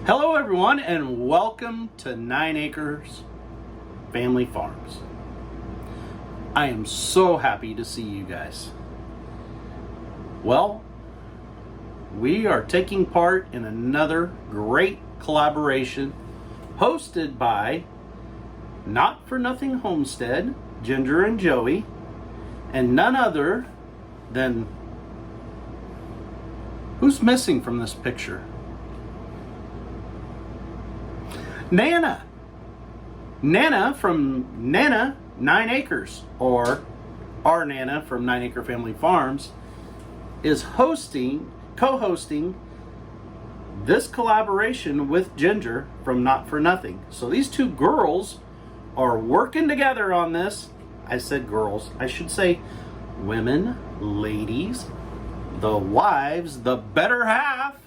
Hello everyone and welcome to 9 Acres Family Farms. I am so happy to see you guys. Well, we are taking part in another great collaboration hosted by Not For Nothing Homestead, Ginger and Joey, and none other than, who's missing from this picture? Nana from Nana 9 Acres, or our Nana from 9 Acre Family Farms, is co-hosting this collaboration with Ginger from Not For Nothing. So these two girls are working together on this. I said girls, I should say women, ladies, the wives, the better half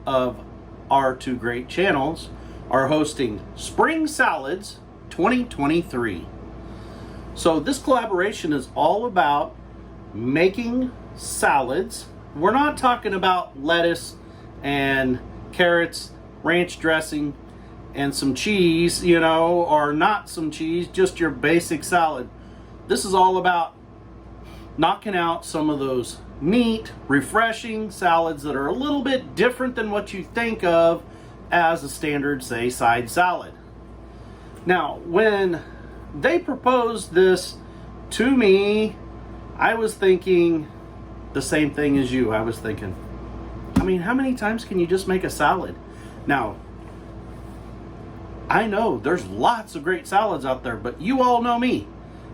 of our two great channels are hosting Spring Salads 2023. So this collaboration is all about making salads. We're not talking about lettuce and carrots, ranch dressing, and some cheese, or not some cheese, just your basic salad. This is all about knocking out some of those neat, refreshing salads that are a little bit different than what you think of as a standard, say, side salad. Now, when they proposed this to me, I was thinking the same thing as you. I was thinking, how many times can you just make a salad? Now, I know there's lots of great salads out there, but you all know me.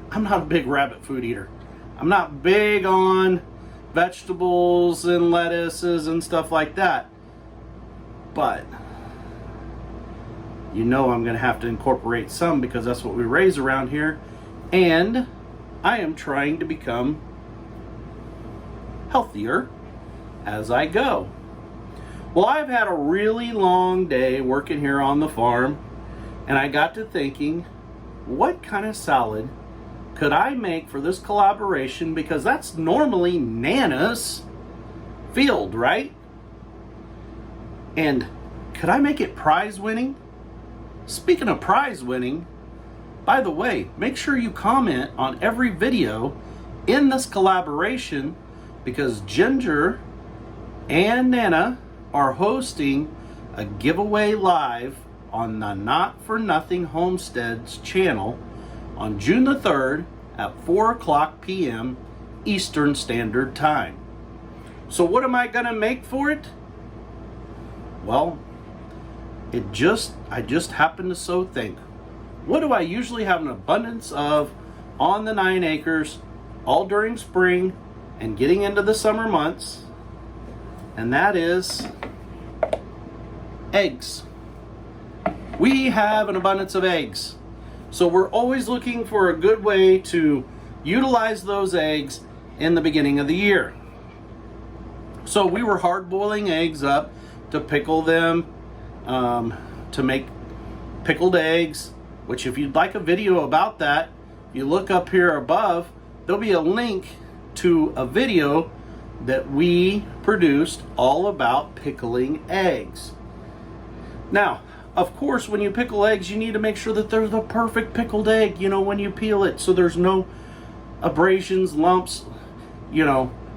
I'm not a big rabbit food eater. I'm not big on vegetables and lettuces and stuff like that. But I'm going to have to incorporate some because that's what we raise around here. And I am trying to become healthier as I go. Well, I've had a really long day working here on the farm, and I got to thinking, what kind of salad could I make for this collaboration? Because that's normally Nana's field, right? And could I make it prize winning? Speaking of prize winning, by the way, make sure you comment on every video in this collaboration, because Ginger and Nana are hosting a giveaway live on the Not For Nothing Homestead's channel on June the 3rd at 4:00 p.m. Eastern Standard Time. So what am I going to make for it? Well, I just happened to so think, what do I usually have an abundance of on the 9 acres all during spring and getting into the summer months? And that is eggs. We have an abundance of eggs. So we're always looking for a good way to utilize those eggs in the beginning of the year. So we were hard boiling eggs up to pickle them, to make pickled eggs, which if you'd like a video about that, you look up here above, there'll be a link to a video that we produced all about pickling eggs. Now, of course, when you pickle eggs, you need to make sure that they're the perfect pickled egg, when you peel it, so there's no abrasions, lumps,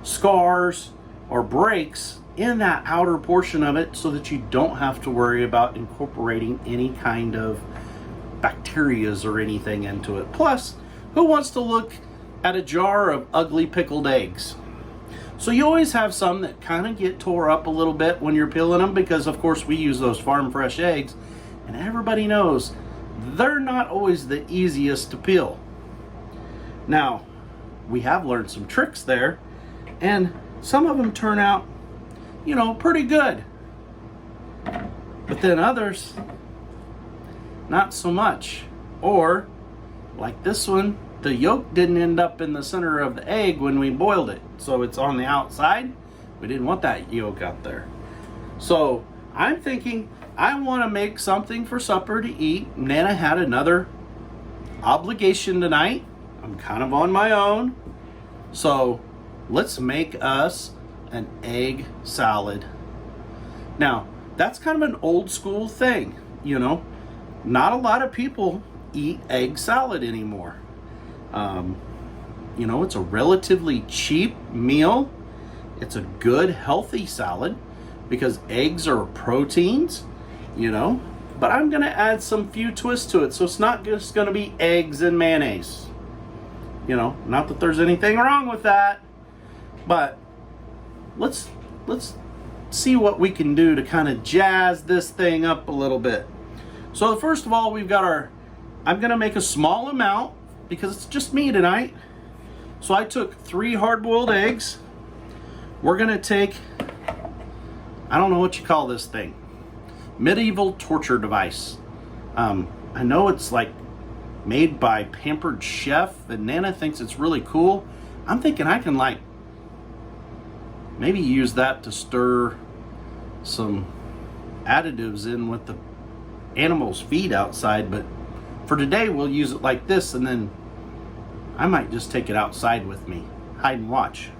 scars, or breaks in that outer portion of it, so that you don't have to worry about incorporating any kind of bacterias or anything into it. Plus, who wants to look at a jar of ugly pickled eggs? So you always have some that kind of get tore up a little bit when you're peeling them, because of course we use those farm fresh eggs, and everybody knows they're not always the easiest to peel. Now, we have learned some tricks there, and some of them turn out pretty good. But then others, not so much. Or, like this one, the yolk didn't end up in the center of the egg when we boiled it. So it's on the outside. We didn't want that yolk out there. So I'm thinking I want to make something for supper to eat. Nana had another obligation tonight. I'm kind of on my own. So let's make us an egg salad. Now, that's kind of an old school thing, you know. Not a lot of people eat egg salad anymore. You know, it's a relatively cheap meal. It's a good, healthy salad because eggs are proteins, you know. But I'm going to add some few twists to it, so it's not just going to be eggs and mayonnaise. You know, not that there's anything wrong with that, but let's see what we can do to kind of jazz this thing up a little bit. So first of all, we've got I'm going to make a small amount because it's just me tonight. So I took 3 hard-boiled eggs. We're going to take, I don't know what you call this thing, medieval torture device. I know it's like made by Pampered Chef, and Nana thinks it's really cool. I'm thinking I can like maybe use that to stir some additives in with the animals' feed outside, but for today we'll use it like this, and then I might just take it outside with me, hide and watch.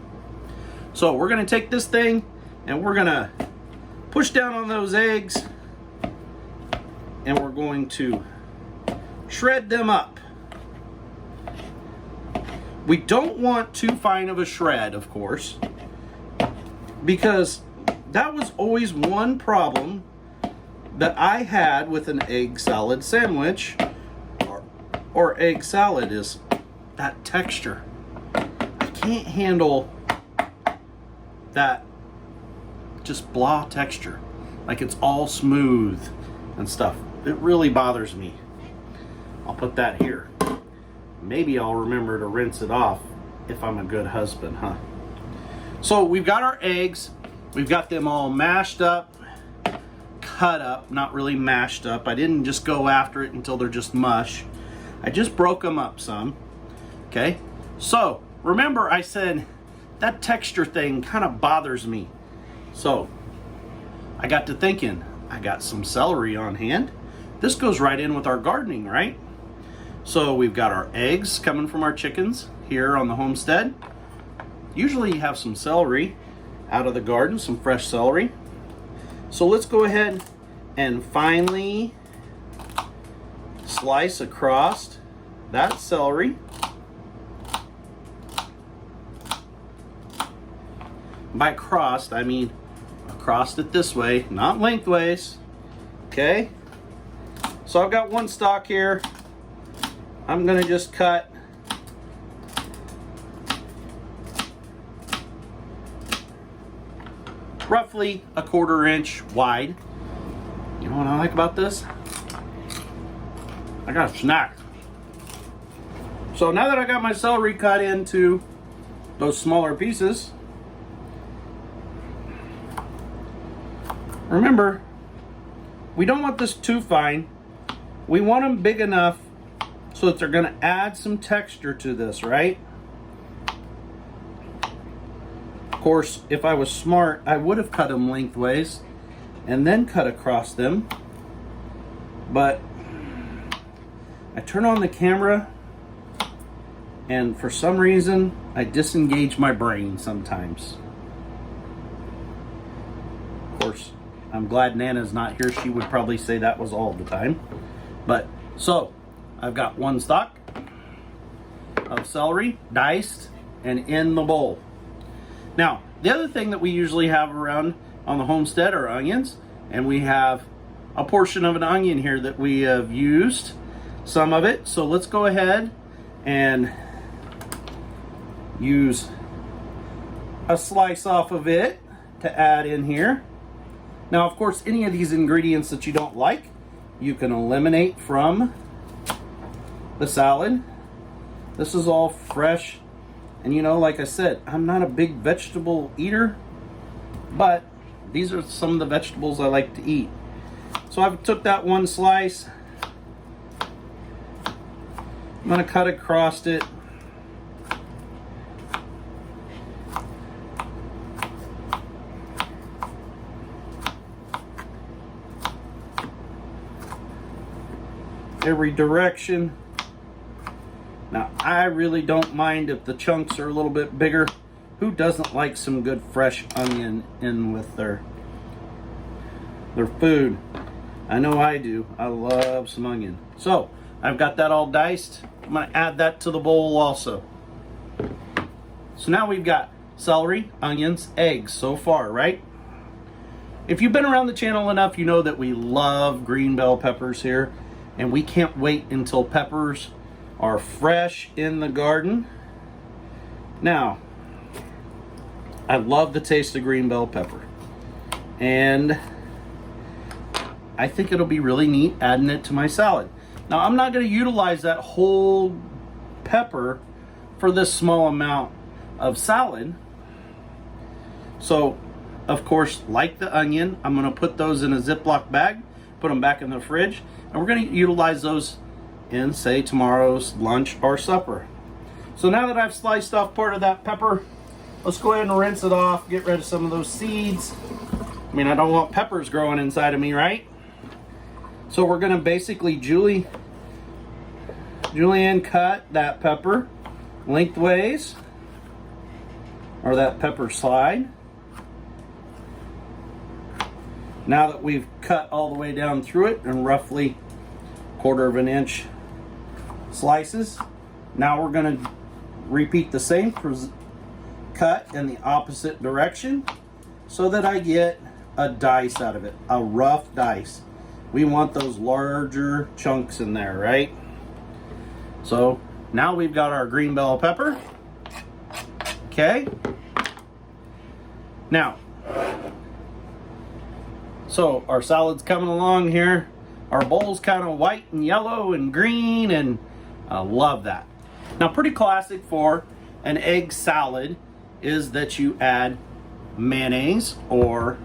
So we're gonna take this thing and we're gonna push down on those eggs and we're going to shred them up. We don't want too fine of a shred, of course, because that was always one problem that I had with an egg salad sandwich or egg salad is that texture. I can't handle that just blah texture, like it's all smooth and stuff. It really bothers me. I'll put that here. Maybe I'll remember to rinse it off if I'm a good husband, huh? So we've got our eggs. We've got them all mashed up, cut up, not really mashed up. I didn't just go after it until they're just mush. I just broke them up some. Okay, so remember I said that texture thing kind of bothers me. So I got to thinking, I got some celery on hand. This goes right in with our gardening, right? So we've got our eggs coming from our chickens here on the homestead. Usually you have some celery out of the garden, some fresh celery. So let's go ahead and finely slice across that celery. By crossed, I mean across it this way, not lengthways. Okay? So I've got one stalk here. I'm gonna just cut roughly a 1/4 inch wide. You know what I like about this? I got a snack. So now that I got my celery cut into those smaller pieces, remember, we don't want this too fine. We want them big enough so that they're gonna add some texture to this, right? Of course, if I was smart, I would have cut them lengthways and then cut across them. But I turn on the camera and for some reason, I disengage my brain sometimes. Of course, I'm glad Nana's not here. She would probably say that was all the time. But, so, I've got one stalk of celery diced and in the bowl. Now, the other thing that we usually have around on the homestead are onions, and we have a portion of an onion here that we have used, some of it. So let's go ahead and use a slice off of it to add in here. Now, of course, any of these ingredients that you don't like, you can eliminate from the salad. This is all fresh. And you know, like I said, I'm not a big vegetable eater, but these are some of the vegetables I like to eat. So I've took that one slice. I'm gonna cut across it. Every direction. Now, I really don't mind if the chunks are a little bit bigger. Who doesn't like some good fresh onion in with their They're food. I know I do. I love some onion. So I've got that all diced. I'm going to add that to the bowl also. So now we've got celery, onions, eggs so far, right? If you've been around the channel enough, you know that we love green bell peppers here, and we can't wait until peppers are fresh in the garden. Now, I love the taste of green bell pepper, and I think it'll be really neat adding it to my salad. Now, I'm not going to utilize that whole pepper for this small amount of salad. So, of course, like the onion, I'm going to put those in a Ziploc bag, put them back in the fridge, and we're going to utilize those in, say, tomorrow's lunch or supper. So now that I've sliced off part of that pepper, let's go ahead and rinse it off, get rid of some of those seeds. I mean, I don't want peppers growing inside of me, right? So we're going to basically julienne cut that pepper lengthways, or that pepper slide. Now that we've cut all the way down through it in roughly 1/4 of an inch slices, now we're going to repeat the same cut in the opposite direction so that I get a dice out of it, a rough dice. We want those larger chunks in there, right? So now we've got our green bell pepper. Okay. Now, so our salad's coming along here. Our bowl's kind of white and yellow and green, and I love that. Now, pretty classic for an egg salad is that you add mayonnaise, or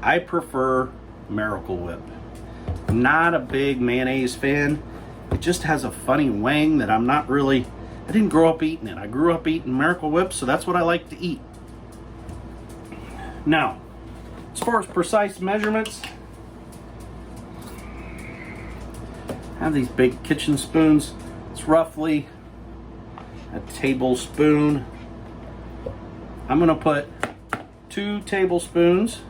I prefer Miracle Whip. I'm not a big mayonnaise fan. It just has a funny wang that I didn't grow up eating it. I grew up eating Miracle Whip, so that's what I like to eat. Now, as far as precise measurements, I have these big kitchen spoons. It's roughly a tablespoon. I'm going to put 2 tablespoons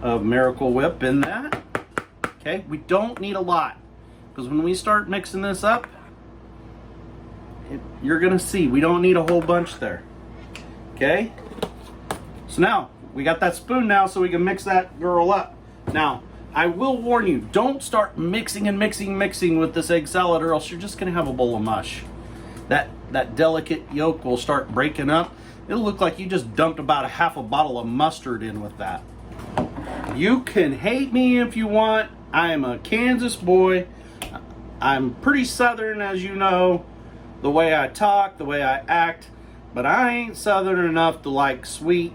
of Miracle Whip in that. Okay, we don't need a lot, because when we start mixing this up, you're going to see we don't need a whole bunch there. Okay, so now we got that spoon now, so we can mix that girl up. Now, I will warn you, don't start mixing and mixing with this egg salad, or else you're just going to have a bowl of mush. That delicate yolk will start breaking up. It'll look like you just dumped about a half a bottle of mustard in with that. You can hate me if you want. I am a Kansas boy. I'm pretty southern, as you know, the way I talk, the way I act, but I ain't southern enough to like sweet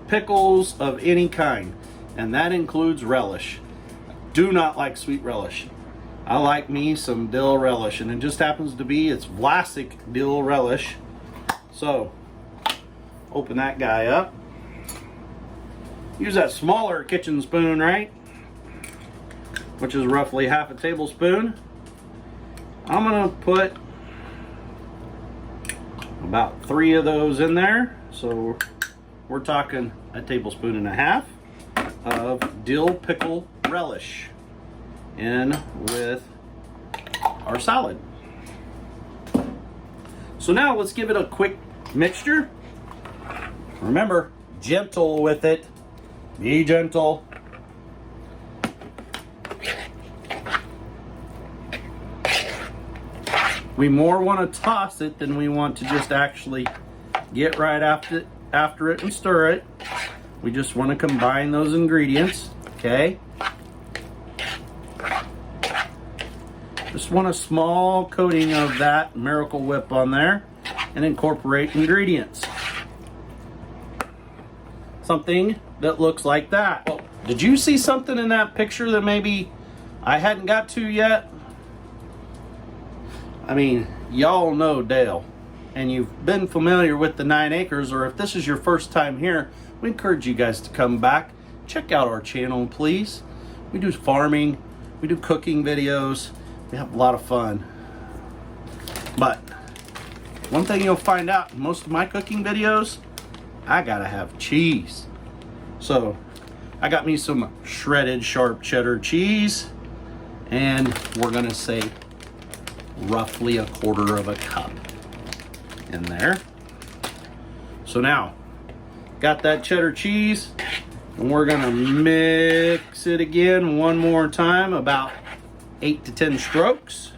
pickles of any kind, and that includes relish. Do not like sweet relish. I like me some dill relish, and it just happens to be it's Vlasic dill relish. So open that guy up. Use that smaller kitchen spoon, right? Which is roughly half a tablespoon. I'm gonna put about 3 of those in there. So we're talking a tablespoon and a half of dill pickle relish in with our salad. So now let's give it a quick mixture. Remember, gentle with it. Be gentle. We more want to toss it than we want to just actually get right after it and stir it. We just want to combine those ingredients, okay? Just want a small coating of that Miracle Whip on there and incorporate ingredients. Something that looks like that. Well, did you see something in that picture that maybe I hadn't got to yet? I mean, y'all know Dale, and you've been familiar with the 9 acres, or if this is your first time here, we encourage you guys to come back. Check out our channel, please. We do farming, we do cooking videos, we have a lot of fun. But one thing you'll find out in most of my cooking videos, I gotta have cheese. So I got me some shredded sharp cheddar cheese, and we're gonna say roughly 1/4 cup in there. So now, got that cheddar cheese, and we're gonna mix it again one more time, about 8 to 10 strokes.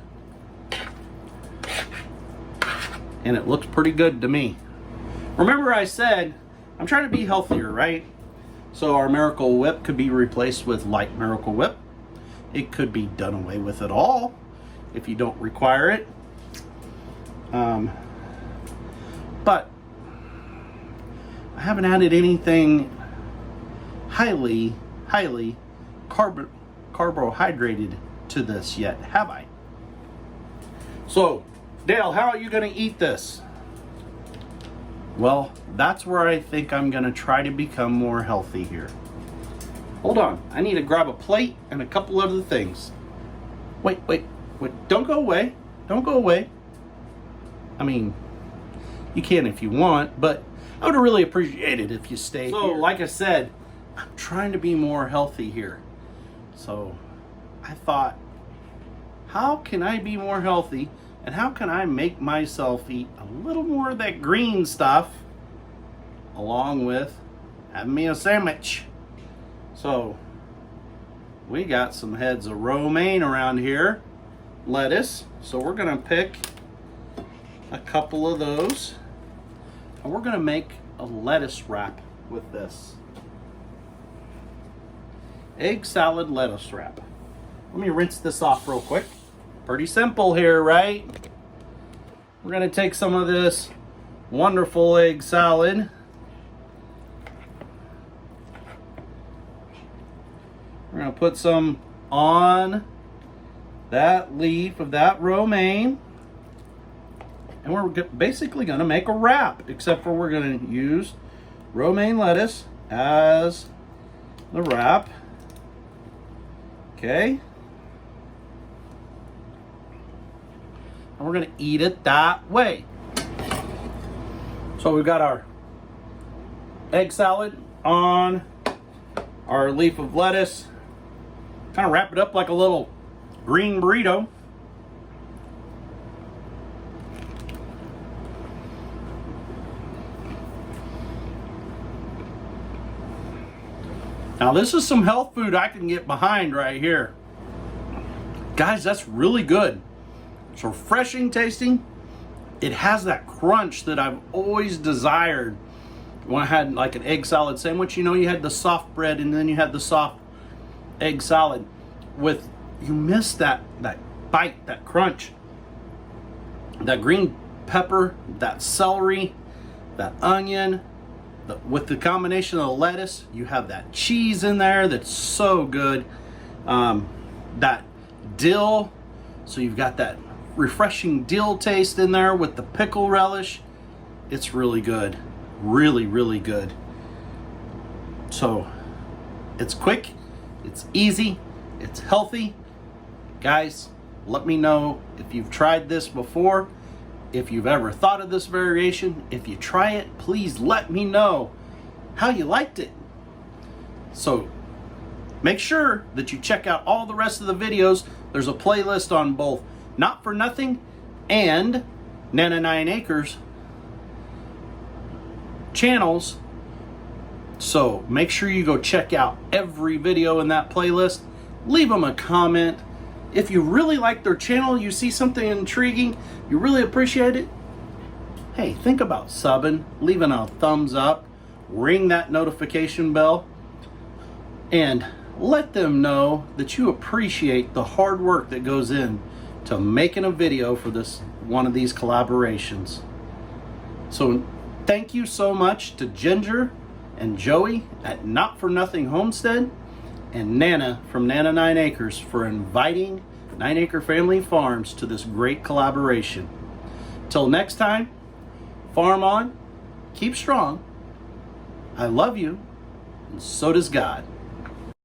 And it looks pretty good to me. Remember I said, I'm trying to be healthier, right? So our Miracle Whip could be replaced with light Miracle Whip. It could be done away with at all if you don't require it. But I haven't added anything highly carbohydrated to this yet, have I? So, Dale, how are you going to eat this? Well, that's where I think I'm going to try to become more healthy here. Hold on, I need to grab a plate and a couple other things. Wait, don't go away. Don't go away. I mean, you can if you want, but I would really appreciate it if you stay here. So, like I said, I'm trying to be more healthy here. So, I thought, how can I be more healthy, and how can I make myself eat a little more of that green stuff along with having me a sandwich? So, we got some heads of romaine around here, lettuce. So we're gonna pick a couple of those, and we're gonna make a lettuce wrap with this. Egg salad lettuce wrap. Let me rinse this off real quick. Pretty simple here, right? We're gonna take some of this wonderful egg salad. We're gonna put some on that leaf of that romaine. And we're basically gonna make a wrap, except for we're gonna use romaine lettuce as the wrap. Okay. And we're gonna eat it that way. So we've got our egg salad on our leaf of lettuce. Kind of wrap it up like a little green burrito. Now this is some health food I can get behind right here. Guys, that's really good. It's refreshing tasting. It has that crunch that I've always desired when I had like an egg salad sandwich. You know, you had the soft bread and then you had the soft egg salad. You miss that bite, that crunch. That green pepper, that celery, that onion. With the combination of the lettuce, you have that cheese in there that's so good. That dill, so you've got that refreshing dill taste in there with the pickle relish. It's really good. Really, really good. So, it's quick, it's easy, it's healthy. Guys, let me know if you've tried this before. If you've ever thought of this variation, if you try it, please let me know how you liked it. So make sure that you check out all the rest of the videos. There's a playlist on both Not For Nothing and Nana 9 Acres channels. So make sure you go check out every video in that playlist. Leave them a comment. If you really like their channel, you see something intriguing, you really appreciate it, hey, think about subbing, leaving a thumbs up, ring that notification bell, and let them know that you appreciate the hard work that goes in to making a video for this one of these collaborations. So thank you so much to Ginger and Joey at Not For Nothing Homestead and Nana from Nana 9 Acres for inviting 9 Acre Family Farms to this great collaboration. Till next time, farm on, keep strong. I love you, and so does God.